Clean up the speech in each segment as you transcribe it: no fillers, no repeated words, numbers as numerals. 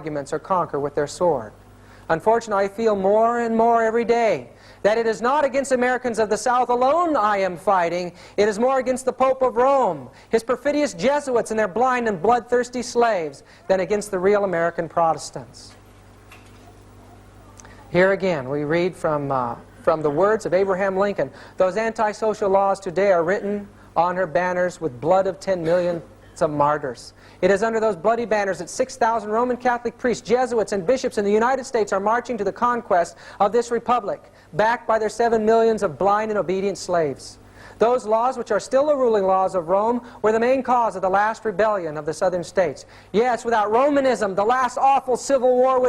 arguments or conquer with their sword. Unfortunately, I feel more and more every day that it is not against Americans of the South alone I am fighting. It is more against the Pope of Rome, his perfidious Jesuits and their blind and bloodthirsty slaves, than against the real American Protestants. Here again, we read from the words of Abraham Lincoln. Those antisocial laws today are written on her banners with blood of 10 million of martyrs. It is under those bloody banners that 6,000 Roman Catholic priests, Jesuits, and bishops in the United States are marching to the conquest of this republic, backed by their 7 millions of blind and obedient slaves. Those laws, which are still the ruling laws of Rome, were the main cause of the last rebellion of the southern states. Yes, without Romanism, the last awful civil war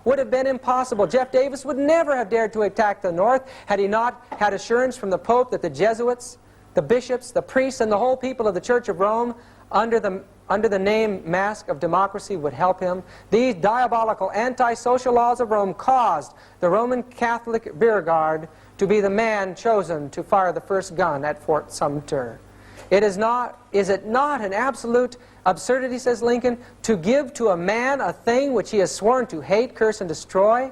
would have been impossible. Jeff Davis would never have dared to attack the North had he not had assurance from the Pope that the Jesuits, the bishops, the priests, and the whole people of the Church of Rome, under the name mask of democracy, would help him. These diabolical anti-social laws of Rome caused the Roman Catholic rear guard to be the man chosen to fire the first gun at Fort Sumter. Is it not an absolute absurdity, says Lincoln, to give to a man a thing which he has sworn to hate, curse, and destroy?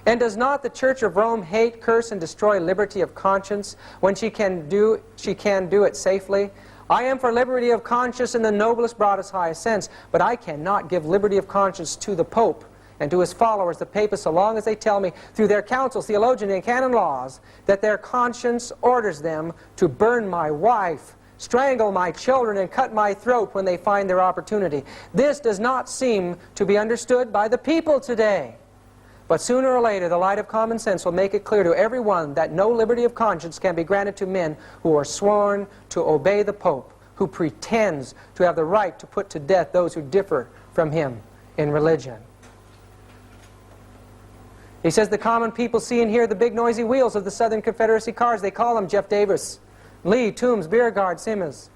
And does not the Church of Rome hate, curse, and destroy liberty of conscience when she can do it safely? I am for liberty of conscience in the noblest, broadest, highest sense, but I cannot give liberty of conscience to the Pope and to his followers, the papists, so long as they tell me through their councils, theologian, and canon laws that their conscience orders them to burn my wife, strangle my children, and cut my throat when they find their opportunity. This does not seem to be understood by the people today. But sooner or later, the light of common sense will make it clear to everyone that no liberty of conscience can be granted to men who are sworn to obey the Pope, who pretends to have the right to put to death those who differ from him in religion. He says the common people see and hear the big noisy wheels of the Southern Confederacy cars. They call them Jeff Davis, Lee, Toombs, Beauregard, Simmons.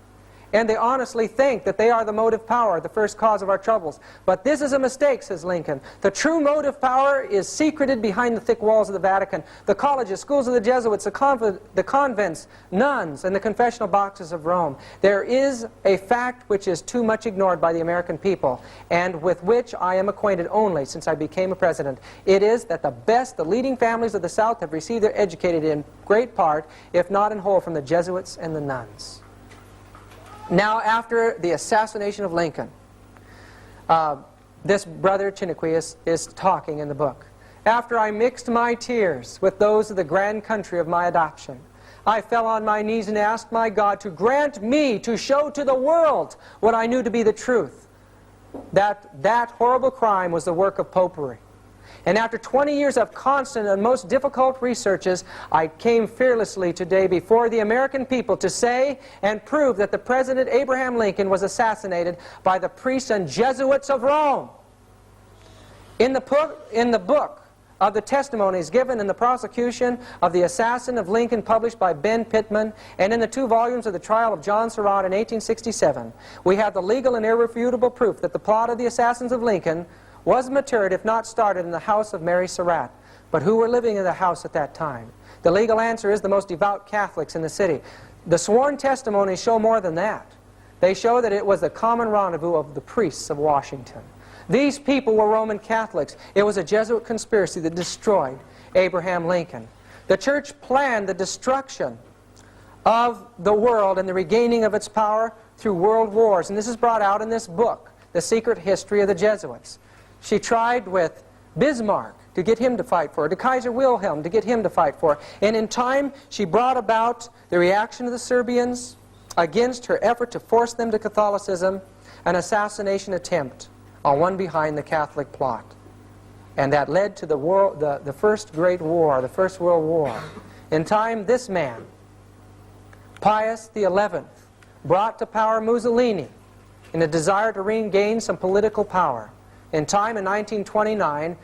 And they honestly think that they are the motive power, the first cause of our troubles. But this is a mistake, says Lincoln. The true motive power is secreted behind the thick walls of the Vatican, the colleges, schools of the Jesuits, the convents, nuns, and the confessional boxes of Rome. There is a fact which is too much ignored by the American people, and with which I am acquainted only since I became a president. It is that the leading families of the South have received their educated in great part, if not in whole, from the Jesuits and the nuns. Now, after the assassination of Lincoln, this brother Chiniquy is talking in the book. After I mixed my tears with those of the grand country of my adoption, I fell on my knees and asked my God to grant me to show to the world what I knew to be the truth, that horrible crime was the work of popery. And after 20 years of constant and most difficult researches, I came fearlessly today before the American people to say and prove that the President Abraham Lincoln was assassinated by the priests and Jesuits of Rome. In the book of the testimonies given in the prosecution of the assassin of Lincoln, published by Ben Pittman, and in the 2 volumes of the trial of John Surratt in 1867, we have the legal and irrefutable proof that the plot of the assassins of Lincoln was matured, if not started, in the house of Mary Surratt. But who were living in the house at that time? The legal answer is the most devout Catholics in the city. The sworn testimonies show more than that. They show that it was the common rendezvous of the priests of Washington. These people were Roman Catholics. It was a Jesuit conspiracy that destroyed Abraham Lincoln. The church planned the destruction of the world and the regaining of its power through world wars. And this is brought out in this book, The Secret History of the Jesuits. She tried with Bismarck to get him to fight for her, to Kaiser Wilhelm to get him to fight for her. And in time, she brought about the reaction of the Serbians against her effort to force them to Catholicism, an assassination attempt on one behind the Catholic plot. And that led to the First Great War, the First World War. In time, this man, Pius XI, brought to power Mussolini in a desire to regain some political power. In time, in 1929,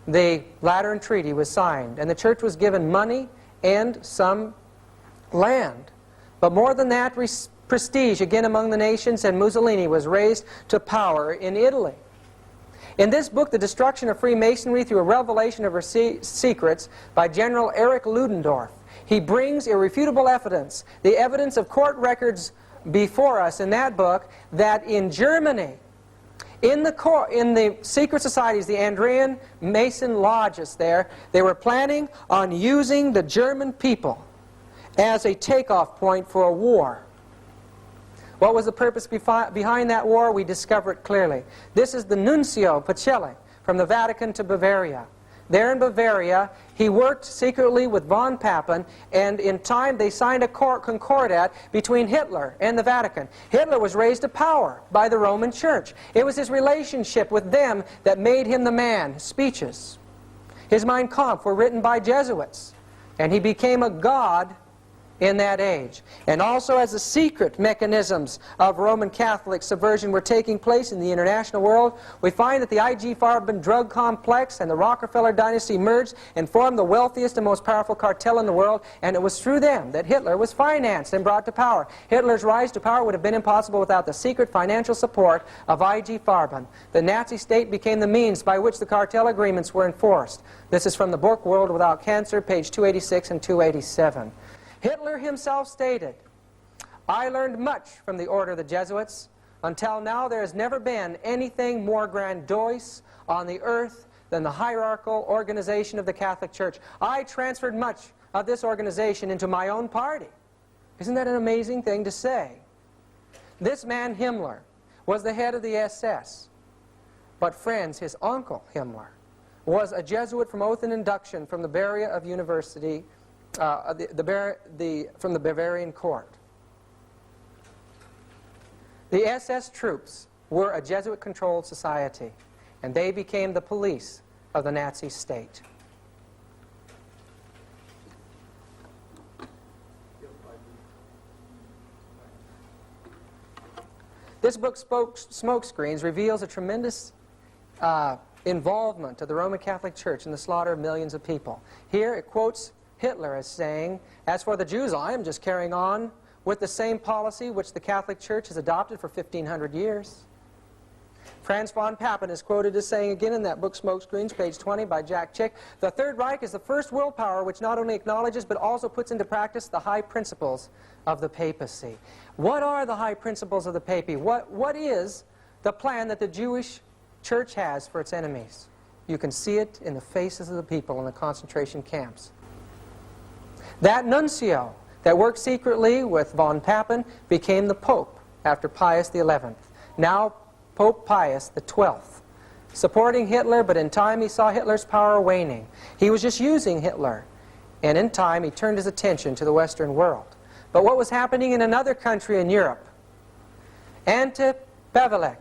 the Lateran Treaty was signed, and the church was given money and some land. But more than that, prestige again among the nations, and Mussolini was raised to power in Italy. In this book, The Destruction of Freemasonry Through a Revelation of Her Secrets, by General Erich Ludendorff, he brings irrefutable evidence, the evidence of court records before us in that book, that in Germany, In the secret societies, the Andrean Mason lodges there, they were planning on using the German people as a takeoff point for a war. What was the purpose behind that war? We discover it clearly. This is the Nuncio Pacelli from the Vatican to Bavaria. There in Bavaria, he worked secretly with von Papen, and in time they signed a concordat between Hitler and the Vatican. Hitler was raised to power by the Roman Church. It was his relationship with them that made him the man. His speeches, his Mein Kampf were written by Jesuits, and he became a god in that age. And also as the secret mechanisms of Roman Catholic subversion were taking place in the international world, we find that the I.G. Farben drug complex and the Rockefeller dynasty merged and formed the wealthiest and most powerful cartel in the world, and it was through them that Hitler was financed and brought to power. Hitler's rise to power would have been impossible without the secret financial support of I.G. Farben. The Nazi state became the means by which the cartel agreements were enforced. This is from the book World Without Cancer, page 286 and 287. Hitler himself stated, "I learned much from the order of the Jesuits. Until now there has never been anything more grandiose on the earth than the hierarchical organization of the Catholic Church. I transferred much of this organization into my own party." Isn't that an amazing thing to say? This man Himmler was the head of the SS. But friends, his uncle Himmler was a Jesuit from oath and induction from the Bavaria of University, from the Bavarian court. The SS troops were a Jesuit-controlled society, and they became the police of the Nazi state. This book, Smokescreens, reveals a tremendous involvement of the Roman Catholic Church in the slaughter of millions of people. Here it quotes Hitler as saying, "As for the Jews, I am just carrying on with the same policy which the Catholic Church has adopted for 1,500 years. Franz von Papen is quoted as saying again in that book, Smokescreens, page 20 by Jack Chick, "The Third Reich is the first world power which not only acknowledges but also puts into practice the high principles of the papacy." What are the high principles of the papacy? What is the plan that the Jewish Church has for its enemies? You can see it in the faces of the people in the concentration camps. That nuncio that worked secretly with von Papen became the Pope after Pius XI. Now Pope Pius XII, supporting Hitler, but in time he saw Hitler's power waning. He was just using Hitler, and in time he turned his attention to the Western world. But what was happening in another country in Europe? Ante Pavelek,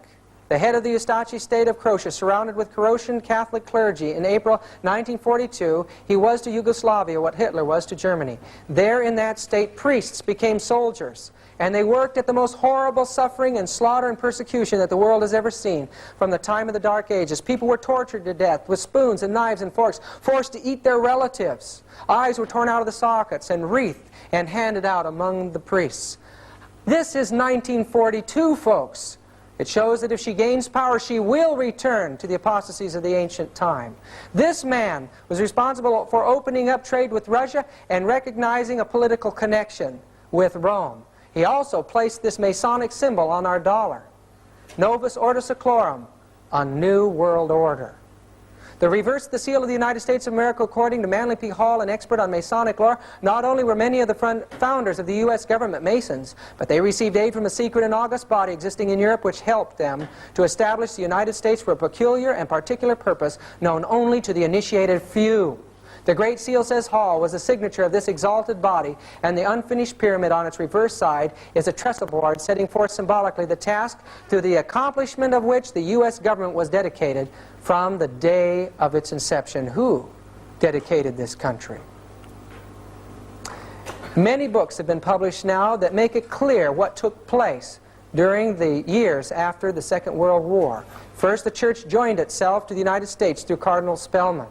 the head of the Ustachi state of Croatia, surrounded with Croatian Catholic clergy, in April 1942, he was to Yugoslavia what Hitler was to Germany. There in that state, priests became soldiers, and they worked at the most horrible suffering and slaughter and persecution that the world has ever seen from the time of the Dark Ages. People were tortured to death with spoons and knives and forks, forced to eat their relatives. Eyes were torn out of the sockets and wreathed and handed out among the priests. This is 1942, folks. It shows that if she gains power, she will return to the apostasies of the ancient time. This man was responsible for opening up trade with Russia and recognizing a political connection with Rome. He also placed this Masonic symbol on our dollar. Novus Ordo Seclorum, a new world order. The reverse the seal of the United States of America, according to Manly P. Hall, an expert on Masonic law. Not only were many of the founders of the U.S. government Masons, but they received aid from a secret and august body existing in Europe which helped them to establish the United States for a peculiar and particular purpose known only to the initiated few. The Great Seal, says Hall, was the signature of this exalted body, and the unfinished pyramid on its reverse side is a trestle board setting forth symbolically the task through the accomplishment of which the U.S. government was dedicated from the day of its inception. Who dedicated this country? Many books have been published now that make it clear what took place during the years after the Second World War. First, the Church joined itself to the United States through Cardinal Spellman.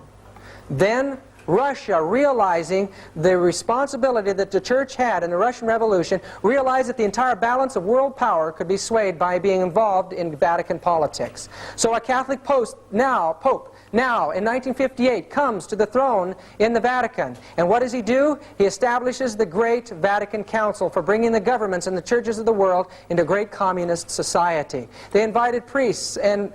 Then, Russia, realizing the responsibility that the church had in the Russian Revolution, realized that the entire balance of world power could be swayed by being involved in Vatican politics. So a Catholic Pope now in 1958 comes to the throne in the Vatican. And what does he do? He establishes the Great Vatican Council for bringing the governments and the churches of the world into a great communist society. They invited priests and